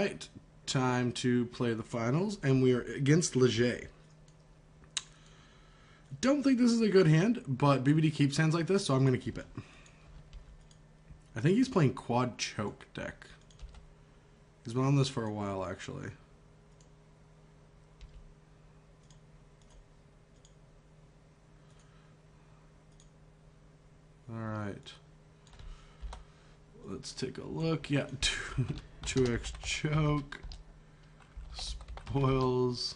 right, time to play the finals, and we are against Leger. Don't think this is a good hand, but BBD keeps hands like this, so I'm going to keep it. I think he's playing quad choke deck. He's been on this for a while, actually. Alright. Let's take a look. Yeah, 2x choke. Spoils.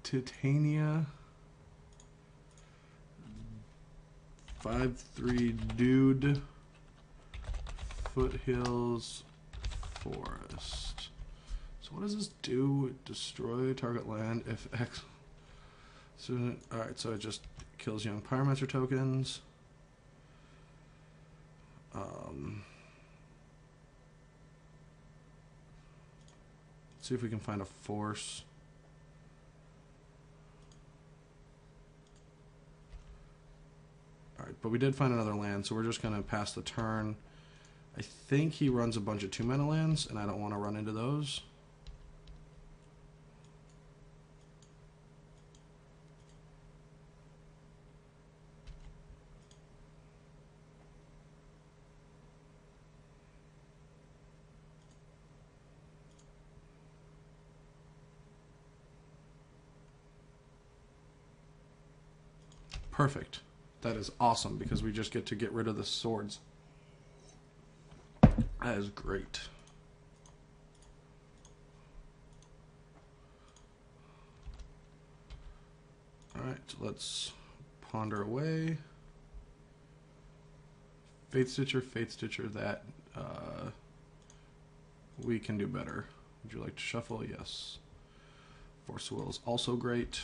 Titania. 5/3 dude. Foothills Forest. So what does this do? Destroy target land if X. So, alright, so it just kills young Pyromancer tokens. Let's see if we can find a force. Alright, but we did find another land, so we're just going to pass the turn. I think he runs a bunch of 2-mana lands, and I don't want to run into those. Perfect. That is awesome because we just get to get rid of the swords. That is great. Alright, so let's ponder away. Fate Stitcher, that we can do better. Would you like to shuffle? Yes. Force Will is also great,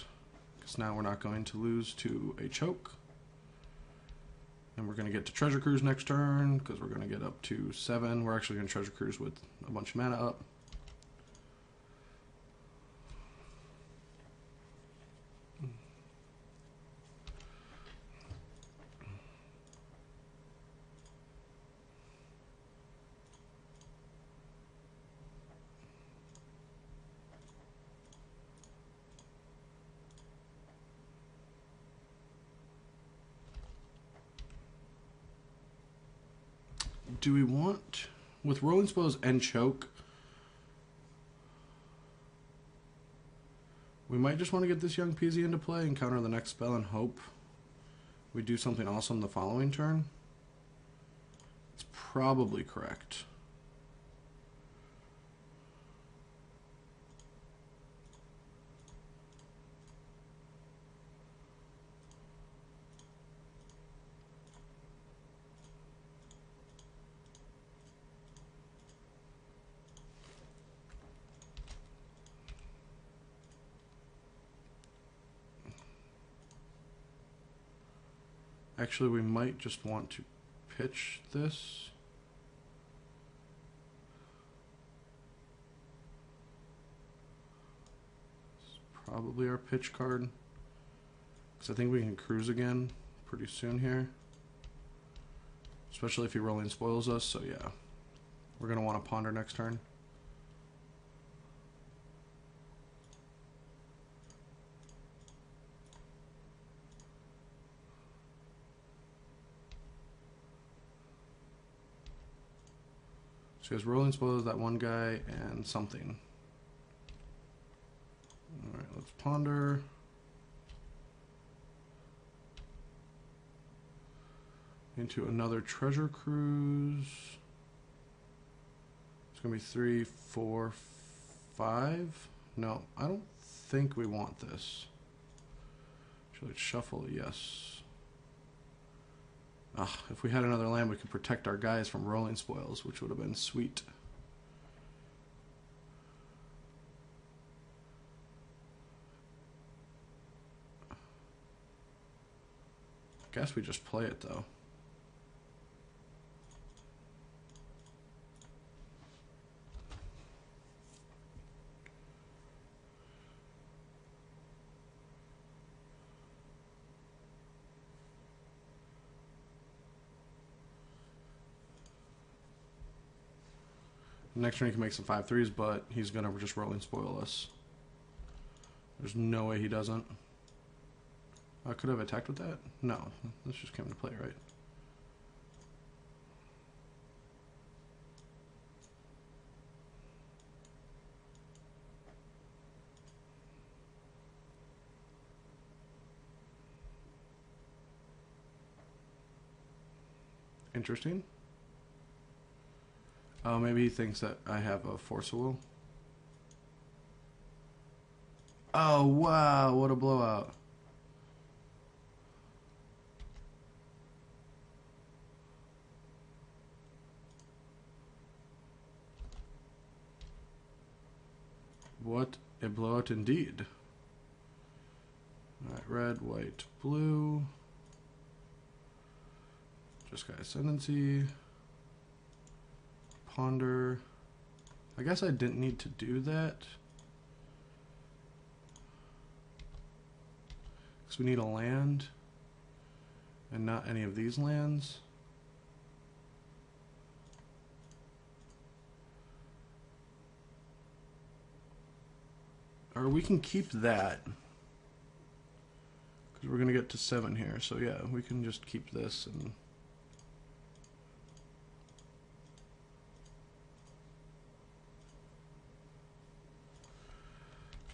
because now we're not going to lose to a choke. And we're going to get to Treasure Cruise next turn, because we're going to get up to 7. We're actually going to Treasure Cruise with a bunch of mana up. Do we want, with Rolling Spoils and Choke, we might just want to get this young Peasy into play and counter the next spell and hope we do something awesome the following turn? It's probably correct. Actually, we might just want to pitch this. It's probably our pitch card, because I think we can cruise again pretty soon here, especially if he rolling spoils us. So yeah, we're going to want to ponder next turn. So he has rolling spoils, that one guy, and something. Alright, let's ponder. Into another Treasure Cruise. It's going to be 3, 4, 5. No, I don't think we want this. Should I shuffle? Yes. If we had another land, we could protect our guys from rolling spoils, which would have been sweet. Guess we just play it, though. Next turn he can make some 5/3s, but he's going to just rolling spoil us. There's no way he doesn't. I could have attacked with that? No. This just came into play, right? Interesting. Oh, maybe he thinks that I have a Force Will. Oh, wow, what a blowout. What a blowout indeed. Alright, red, white, blue. Jeskai Ascendancy. Ponder. I guess I didn't need to do that. Because we need a land. And not any of these lands. Or we can keep that. Because we're going to get to 7 here. So yeah, we can just keep this and...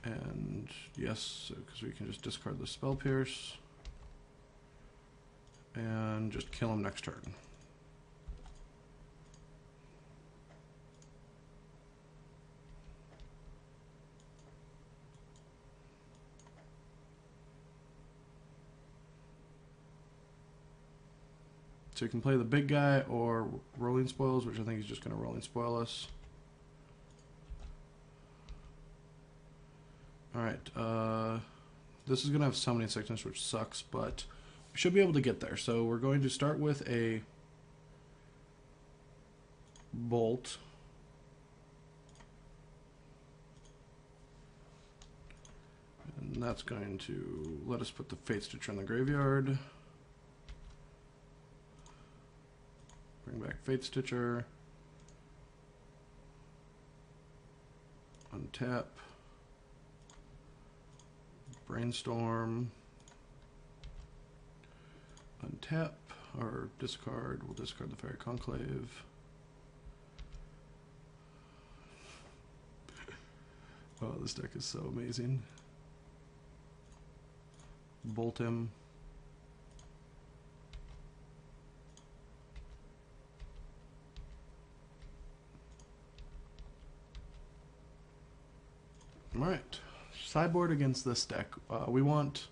And yes, because we can just discard the Spell Pierce. And just kill him next turn. So you can play the big guy or Rolling Spoils, which I think he's just going to Rolling Spoil us. Alright, this is going to have summoning sickness, which sucks, but we should be able to get there. So we're going to start with a Bolt. And that's going to let us put the Fate Stitcher in the graveyard. Bring back Fate Stitcher. Untap. Brainstorm. Untap, or discard. We'll discard the Fairy Conclave. Oh, this deck is so amazing. Bolt him. Alright, sideboard against this deck. We want,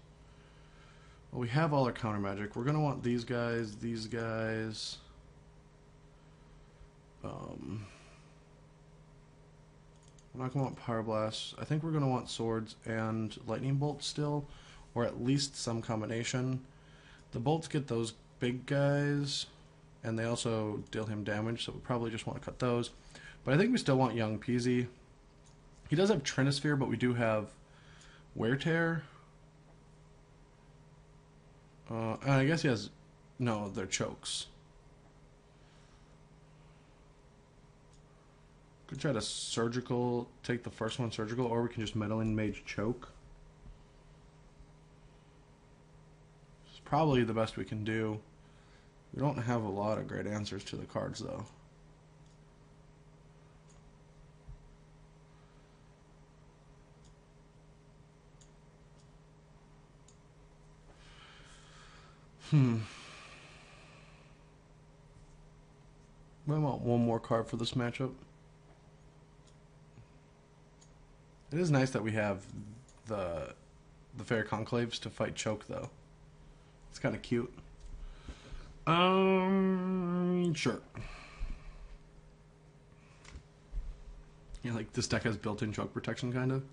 well, we have all our counter magic. We're going to want these guys, these guys. We're not going to want Power Blast. I think we're going to want Swords and Lightning Bolts still, or at least some combination. The Bolts get those big guys, and they also deal him damage, so we probably just want to cut those. But I think we still want Young Peasy. He does have Trinisphere, but we do have Wear Tear. And I guess he has... No, they're chokes. Could try to surgical, take the first one surgical, or we can just Meddling Mage choke. It's probably the best we can do. We don't have a lot of great answers to the cards, though. I want one more card for this matchup. It is nice that we have the Fairy Conclaves to fight choke, though. It's kind of cute. Sure. Yeah, like this deck has built-in choke protection, kind of.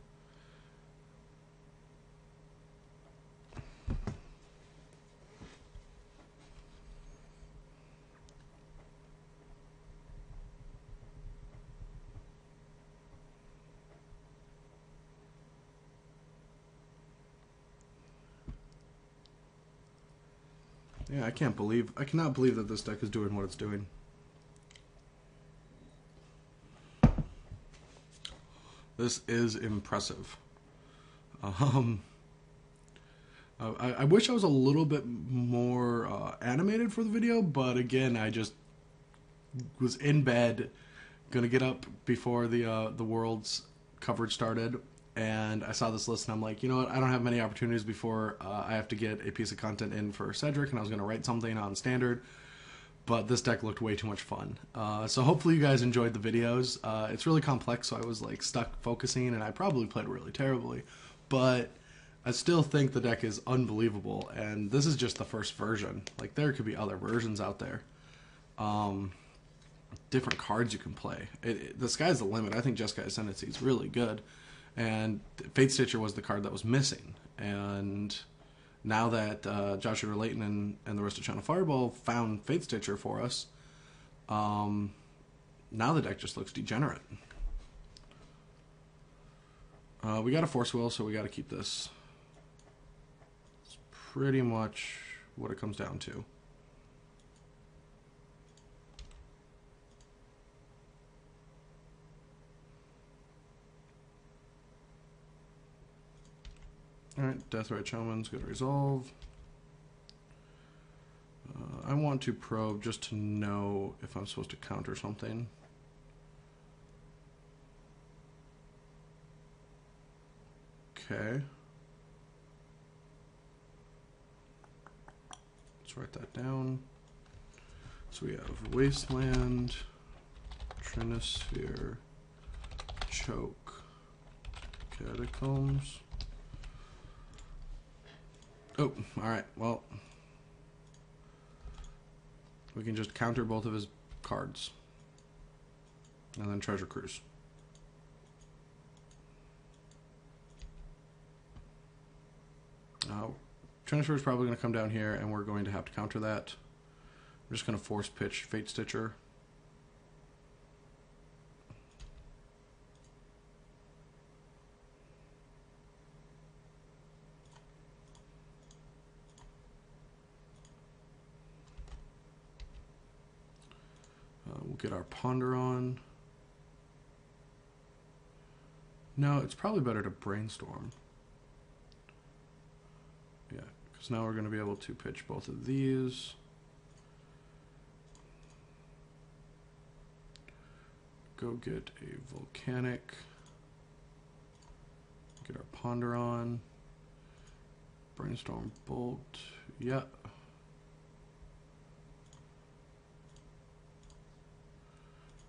Yeah, I cannot believe that this deck is doing what it's doing. This is impressive. Um, I wish I was a little bit more animated for the video, but again, I just was in bed, gonna get up before the Worlds coverage started, and I saw this list, and I'm like, you know what? I don't have many opportunities before I have to get a piece of content in for Cedric, and I was gonna write something on Standard, but this deck looked way too much fun. So hopefully you guys enjoyed the videos. It's really complex, so I was like stuck focusing, and I probably played really terribly, but I still think the deck is unbelievable, and this is just the first version. Like, there could be other versions out there. Different cards you can play. The sky's the limit. I think Jeskai Ascendancy is really good, and Fate Stitcher was the card that was missing, and now that Joshua Layton and the rest of Channel Fireball found Fate Stitcher for us, now the deck just looks degenerate. We got a Force Will, so we got to keep this. It's pretty much what it comes down to. Alright, Deathrite Shaman's going to resolve. I want to probe just to know if I'm supposed to counter something. Okay. Let's write that down. So we have Wasteland, Trinisphere, Choke, Catacombs. Oh, alright, well, we can just counter both of his cards. And then Treasure Cruise. Trinisphere is probably going to come down here, and we're going to have to counter that. I'm just going to force pitch Fate Stitcher. We'll get our Ponder on. No, it's probably better to Brainstorm. Yeah, because now we're going to be able to pitch both of these. Go get a Volcanic. Get our Ponder on. Brainstorm Bolt. Yeah.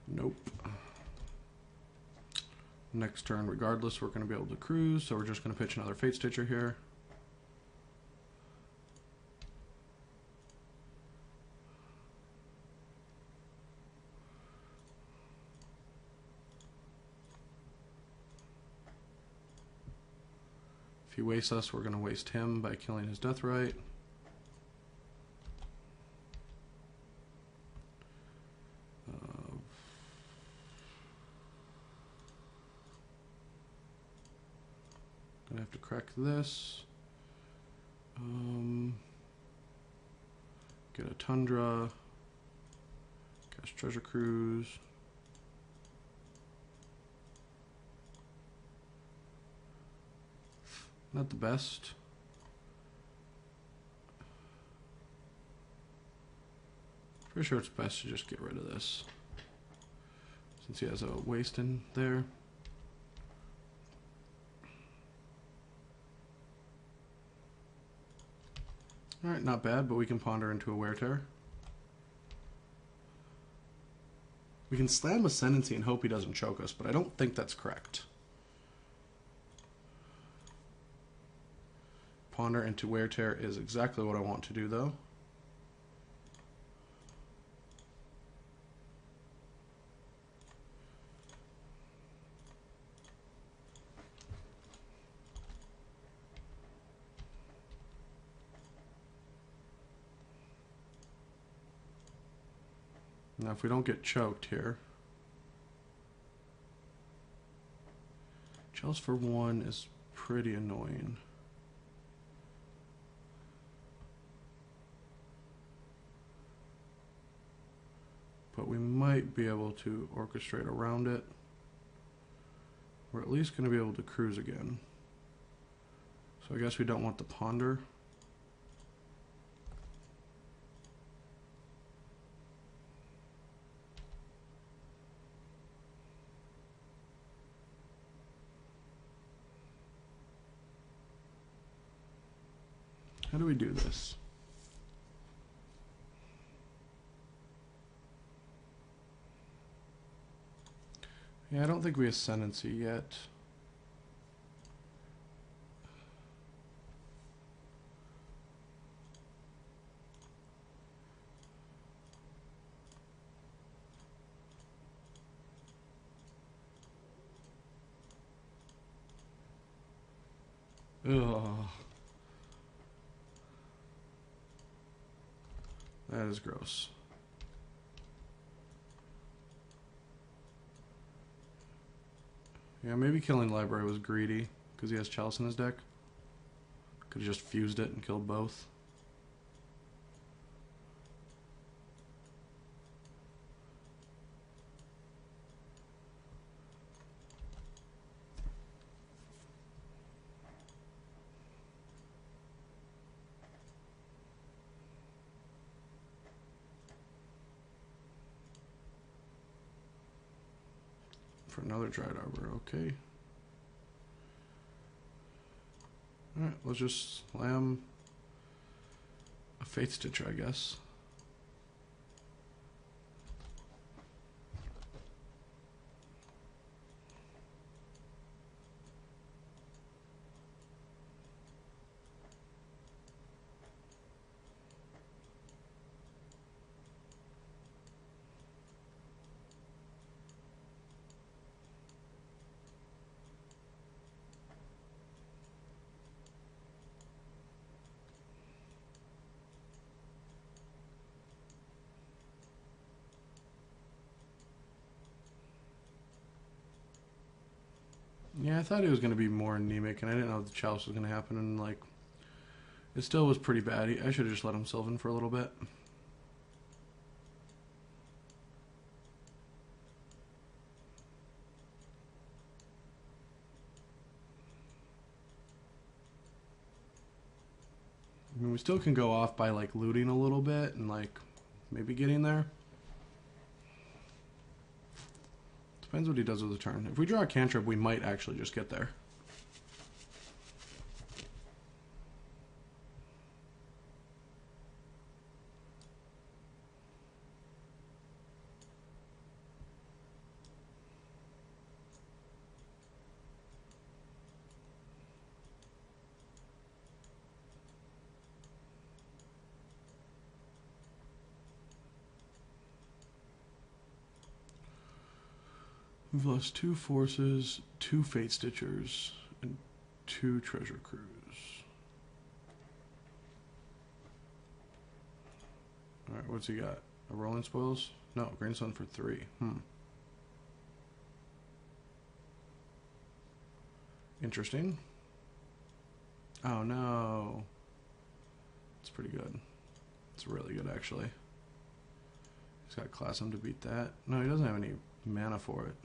Nope. Next turn, regardless, we're going to be able to cruise, so we're just going to pitch another Fate Stitcher here. If he wastes us, we're going to waste him by killing his Deathrite. Gonna have to crack this. Get a Tundra. Cast Treasure Cruise. Not the best. Pretty sure it's best to just get rid of this, since he has a waste in there. Alright, not bad, but we can Ponder into a Wear Tear. We can Slam Ascendancy and hope he doesn't choke us, but I don't think that's correct. Ponder into Wear Tear is exactly what I want to do, though. Now, if we don't get choked here, Chels for 1 is pretty annoying. But we might be able to orchestrate around it. we're at least going to be able to cruise again. So I guess we don't want the ponder. How do we do this? Yeah, I don't think we ascendancy yet. Ugh. That is gross. Yeah, maybe killing library was greedy because he has Chalice in his deck. Could have just fused it and killed both. For another Dried Arbor, okay. Alright, let's just slam a Faith Stitcher, I guess. Yeah, I thought it was going to be more anemic, and I didn't know the Chalice was going to happen, and, like, it still was pretty bad. I should have just let him Sylvan for a little bit. I mean, we still can go off by, like, looting a little bit and, like, maybe getting there. Depends what he does with the turn. If we draw a cantrip, we might actually just get there. We've lost 2 forces, 2 Fate Stitchers, and 2 Treasure Crews. Alright, what's he got? A Rolling Spoils? No, Greenstone for 3. Interesting. Oh no. It's pretty good. It's really good, actually. He's got Class M to beat that. No, he doesn't have any mana for it.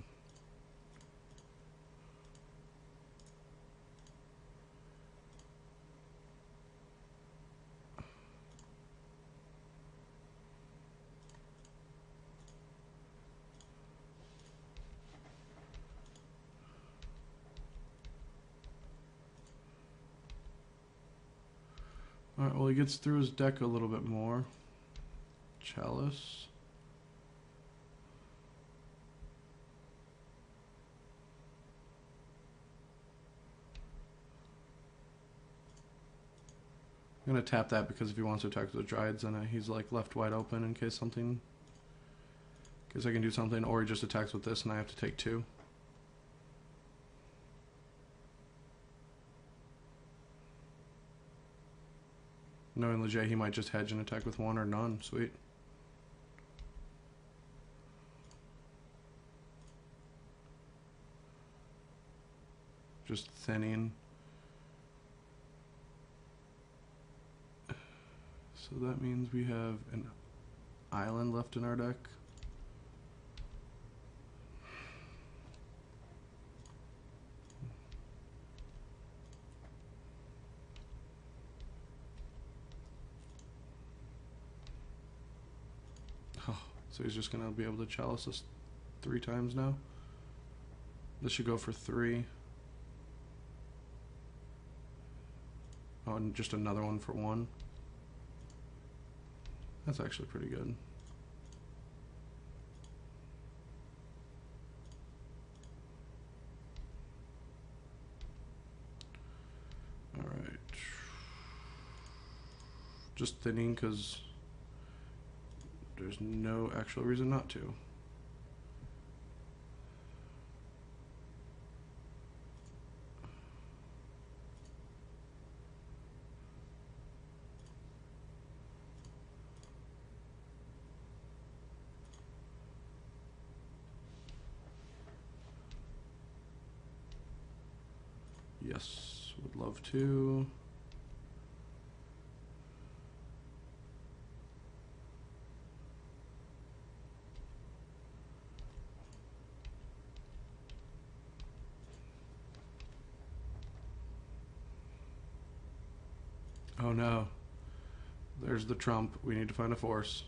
Alright, well, he gets through his deck a little bit more. Chalice. I'm going to tap that because if he wants to attack with the Dryads, then he's like left wide open in case something... in case I can do something, or he just attacks with this and I have to take 2. Knowing Leger, he might just hedge and attack with 1 or none. Sweet. Just thinning. So that means we have an island left in our deck. Oh, so he's just gonna be able to chalice us 3 times now. This should go for 3. Oh, and just another one for 1. That's actually pretty good. Alright. Just thinning because there's no actual reason not to. Yes, would love to. Oh no. There's the trump. We need to find a force.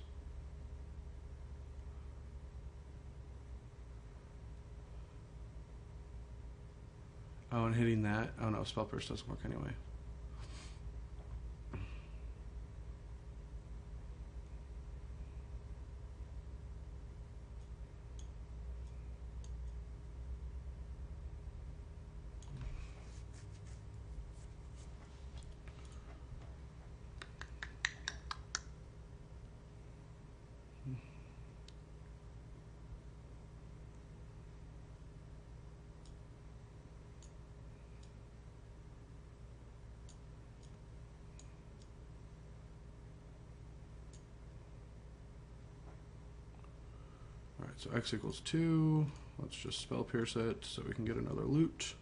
Oh, and hitting that. Oh no, Spell Pierce doesn't work anyway. Alright, so X equals 2. Let's just Spell Pierce it so we can get another loot.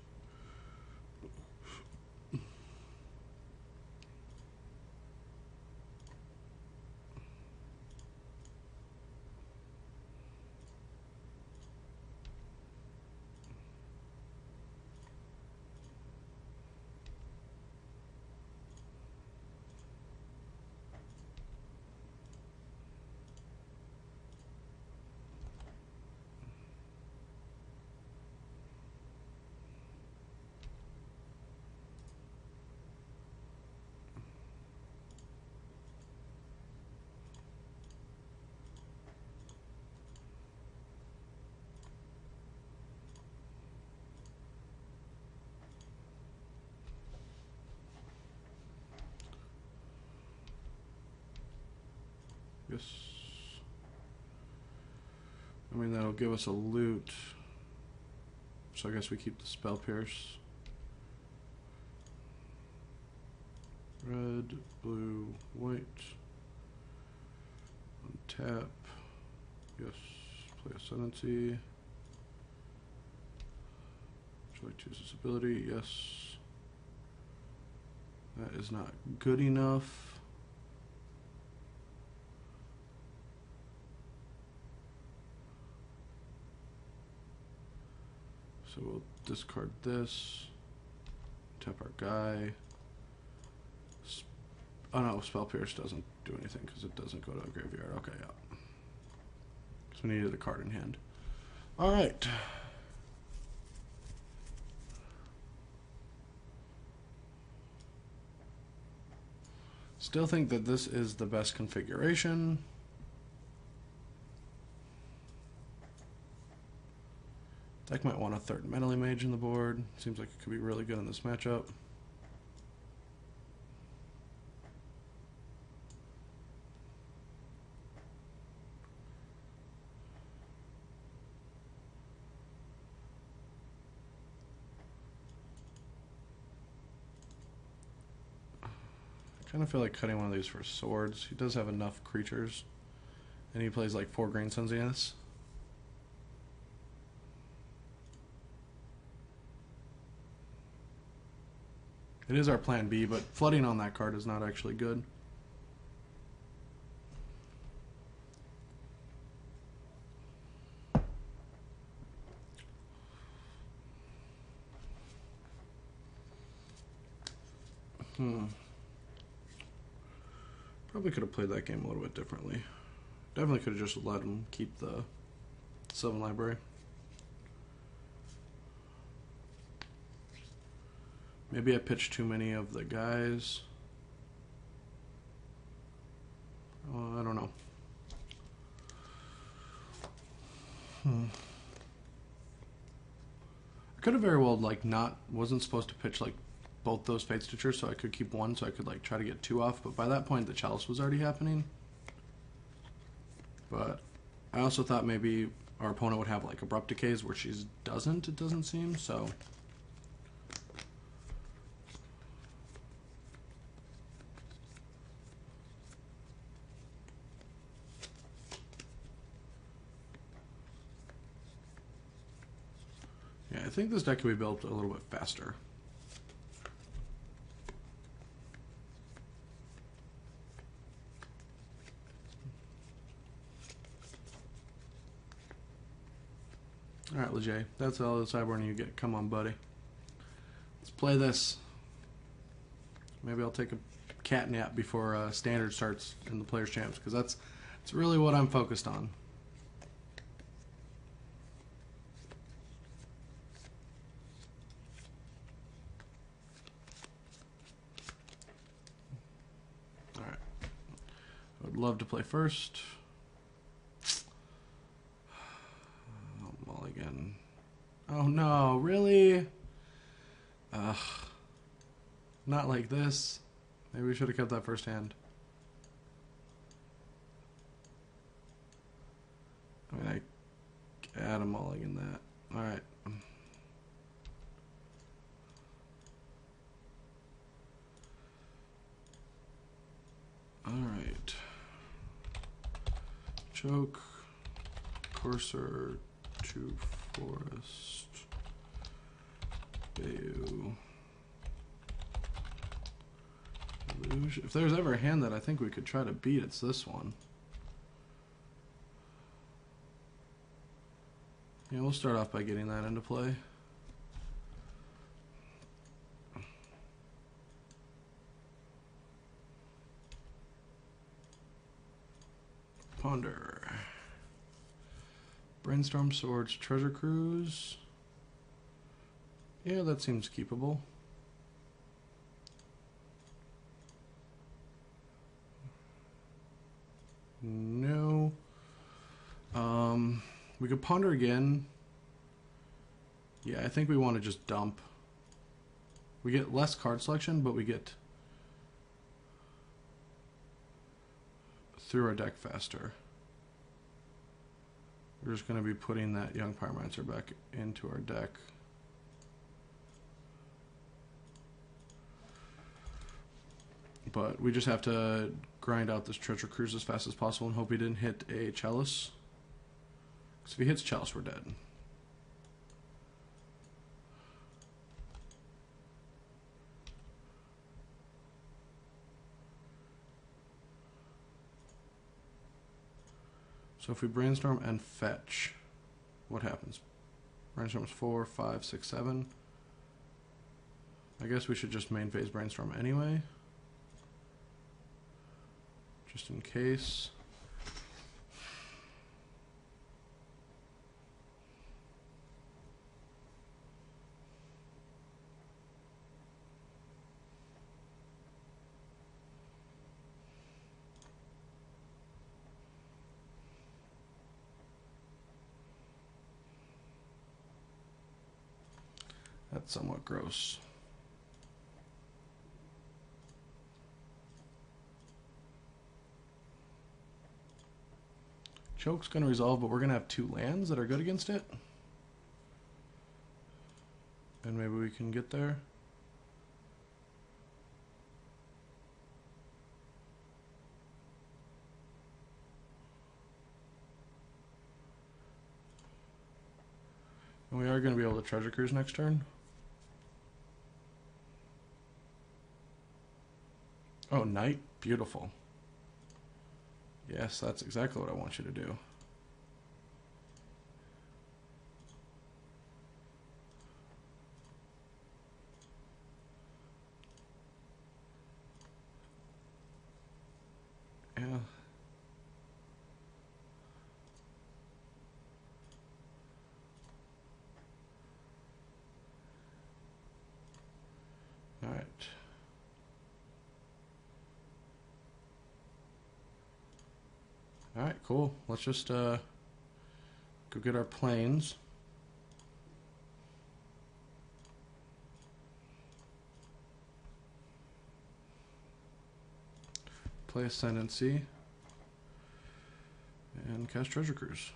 Yes. I mean, that'll give us a loot. So I guess we keep the Spell Pierce. Red, blue, white. Untap. Yes. Play Ascendancy. Would you like to use this ability? Yes. That is not good enough. So we'll discard this, tap our guy. Oh no, Spell Pierce doesn't do anything because it doesn't go to a graveyard. Okay, yeah. Because we needed a card in hand. Alright. Still think that this is the best configuration. Deck might want a 3rd Meddling Mage in the board. Seems like it could be really good in this matchup. I kind of feel like cutting one of these for swords. He does have enough creatures. And he plays like 4 Green Suns in this. It is our plan B, but flooding on that card is not actually good. Probably could have played that game a little bit differently. Definitely could have just let him keep the Sylvan Library. Maybe I pitched too many of the guys. I don't know. I could have very well wasn't supposed to pitch like both those Fate Stitchers, so I could keep one, so I could like try to get two off. But by that point, the Chalice was already happening. But I also thought maybe our opponent would have like Abrupt Decays, where she doesn't. It doesn't seem so. Yeah, I think this deck can be built a little bit faster. Alright, Lejay, that's all the Cyborg you get. Come on, buddy. Let's play this. Maybe I'll take a cat nap before Standard starts in the Players' Champs, because that's really what I'm focused on. Alright. I would love to play first. Mulligan. Oh no, really? Ugh. Not like this. Maybe we should have kept that first hand. I mean, I add a mulligan that. Alright. Alright. Choke. Courser. To Forest. Bayou. Luge. If there's ever a hand that I think we could try to beat, it's this one. Yeah, we'll start off by getting that into play. Ponder. Brainstorm, Swords, Treasure Cruise. Yeah, that seems keepable. No. We could Ponder again. Yeah, I think we want to just dump. We get less card selection, but we get through our deck faster. We're just going to be putting that Young Pyromancer back into our deck. But we just have to grind out this Treasure Cruise as fast as possible and hope he didn't hit a Chalice. Because if he hits Chalice, we're dead. So if we Brainstorm and fetch, what happens? Brainstorm is 4, 5, 6, 7. I guess we should just main phase Brainstorm anyway. Just in case. That's somewhat gross. Choke's going to resolve, but we're going to have 2 lands that are good against it. And maybe we can get there. And we are going to be able to Treasure Cruise next turn. Oh, Knight? Beautiful. Yes, that's exactly what I want you to do. Yeah. Alright, cool. Let's just go get our planes. Play Ascendancy. And cast Treasure Cruise.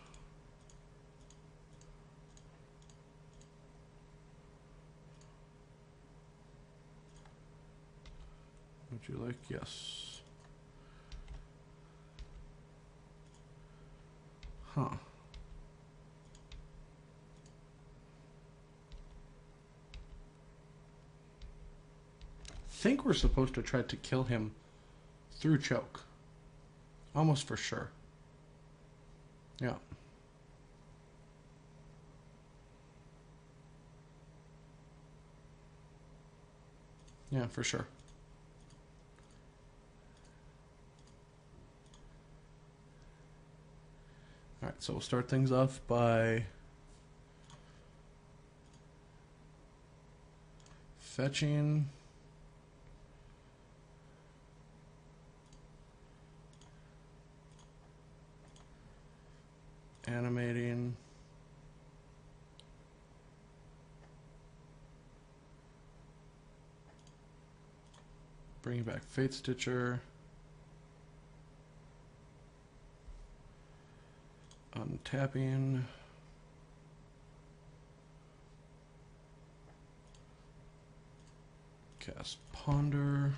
Would you like? Yes. Huh. Think we're supposed to try to kill him through choke. Almost for sure. Yeah. Yeah, for sure. Alright, so we'll start things off by fetching. Animating. Bringing back Fate Stitcher. Untapping. Cast Ponder.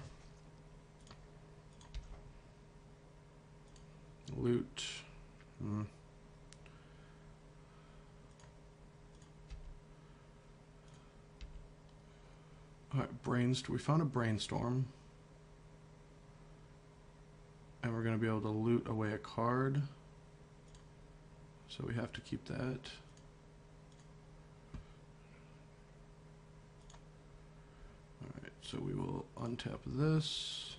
Loot. Alright, we found a Brainstorm. And we're going to be able to loot away a card. So we have to keep that. Alright, so we will untap this.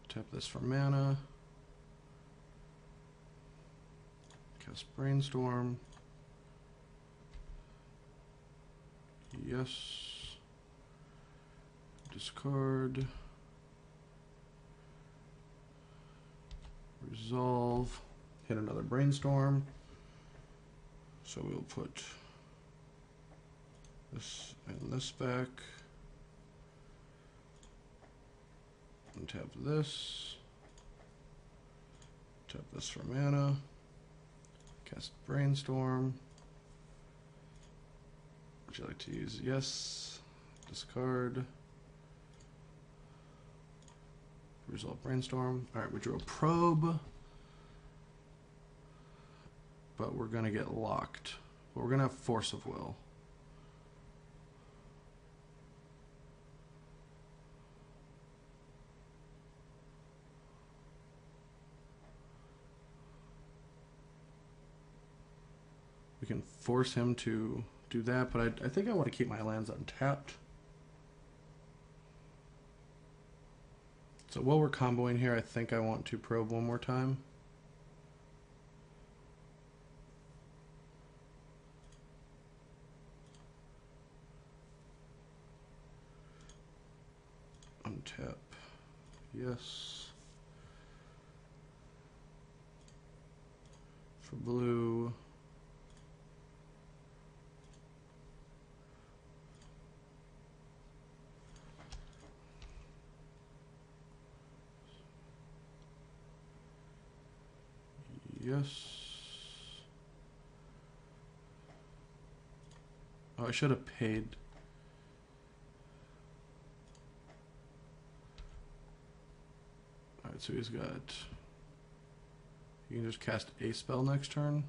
Tap this for mana. Cast Brainstorm. Yes. Discard. Resolve. Hit another Brainstorm. So we'll put this and this back. Untap this. Tap this for mana. Cast Brainstorm. Would you like to use? Yes. Discard. Resolve Brainstorm. Alright, we drew a Probe. But we're going to get locked. But we're going to have Force of Will. We can force him to do that, but I think I want to keep my lands untapped. So while we're comboing here, I think I want to probe one more time. Untap. Yes. For blue. Yes. Oh, I should have paid. Alright, so he's got... You can just cast a spell next turn.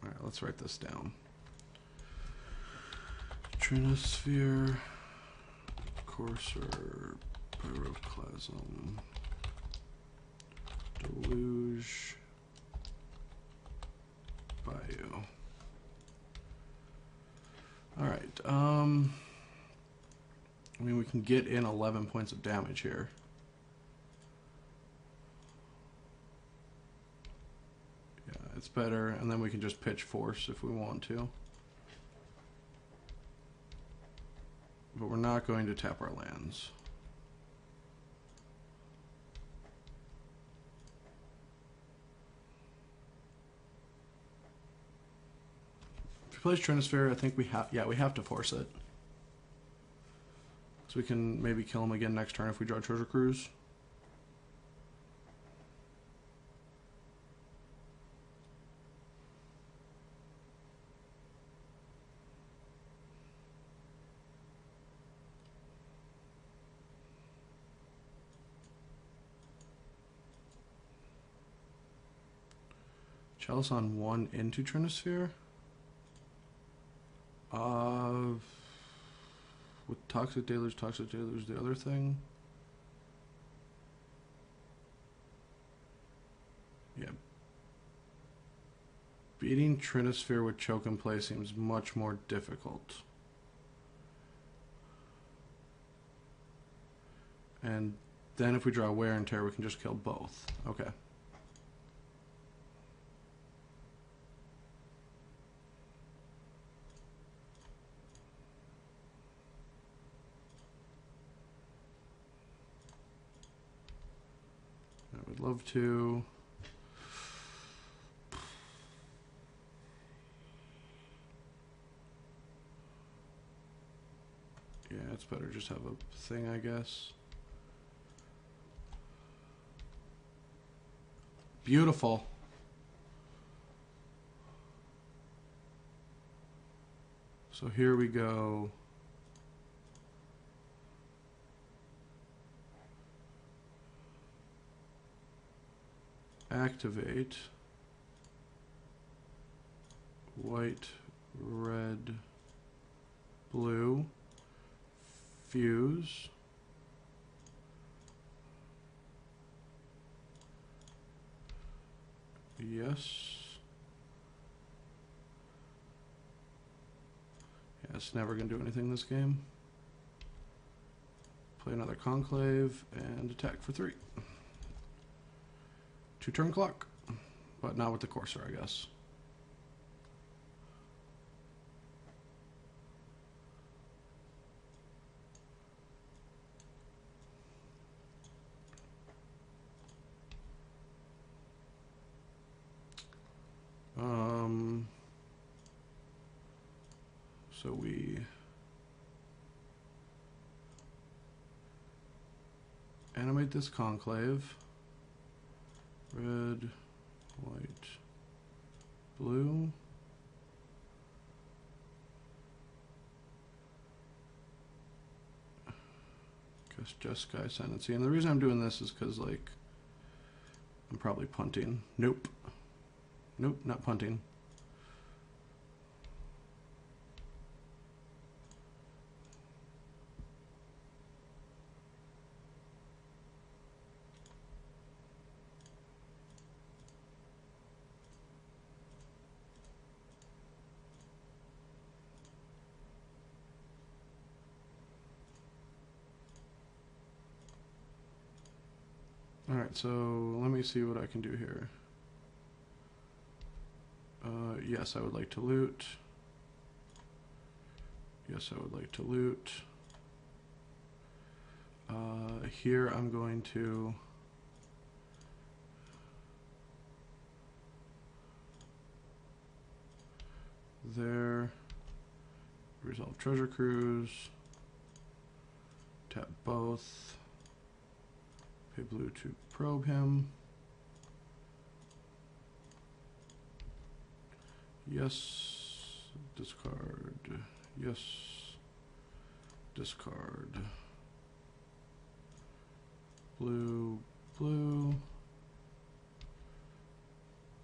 Alright, let's write this down. Trinosphere, Courser, Pyroclasm, Deluge, Bayou. Alright, I mean, we can get in 11 points of damage here. Yeah, it's better, and then we can just pitch Force if we want to. but we're not going to tap our lands. If he plays Trinisphere, I think we have to force it. So we can maybe kill him again next turn if we draw Treasure Cruise. Chalice on 1 into Trinisphere. With Toxic Deluge the other thing. Yeah. Beating Trinisphere with Choke and Play seems much more difficult. And then if we draw Wear and Tear, we can just kill both. Okay. I would love to. Yeah, it's better just have a thing, I guess. Beautiful. So here we go. Activate. White, red, blue. Fuse. Yes. Yeah, it's never going to do anything this game. Play another Conclave and attack for 3. 2-turn clock, but not with the Courser, I guess. So we animate this Conclave. Red, white, blue. Guess Jeskai Ascendancy. And the reason I'm doing this is because, like, I'm probably punting. Nope. Nope, not punting. Alright, so let me see what I can do here. Yes, I would like to loot. Yes, I would like to loot. Here I'm going to there, resolve Treasure Cruise, tap both, pay blue to probe him. Yes, discard, yes, discard, blue, blue,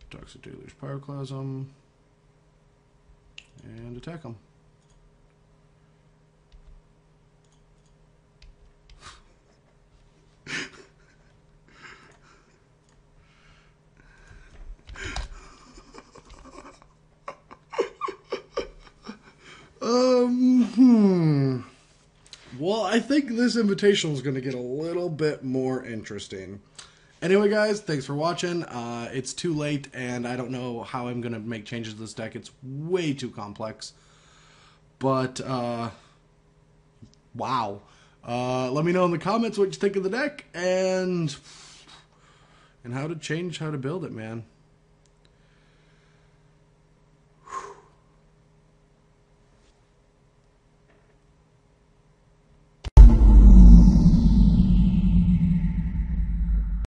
Toxic Deluge Pyroclasm, and attack him. Well, I think this invitational is going to get a little bit more interesting. Anyway, guys, thanks for watching. It's too late, and I don't know how I'm going to make changes to this deck. It's way too complex. But, Wow. Let me know in the comments what you think of the deck and how to build it, man.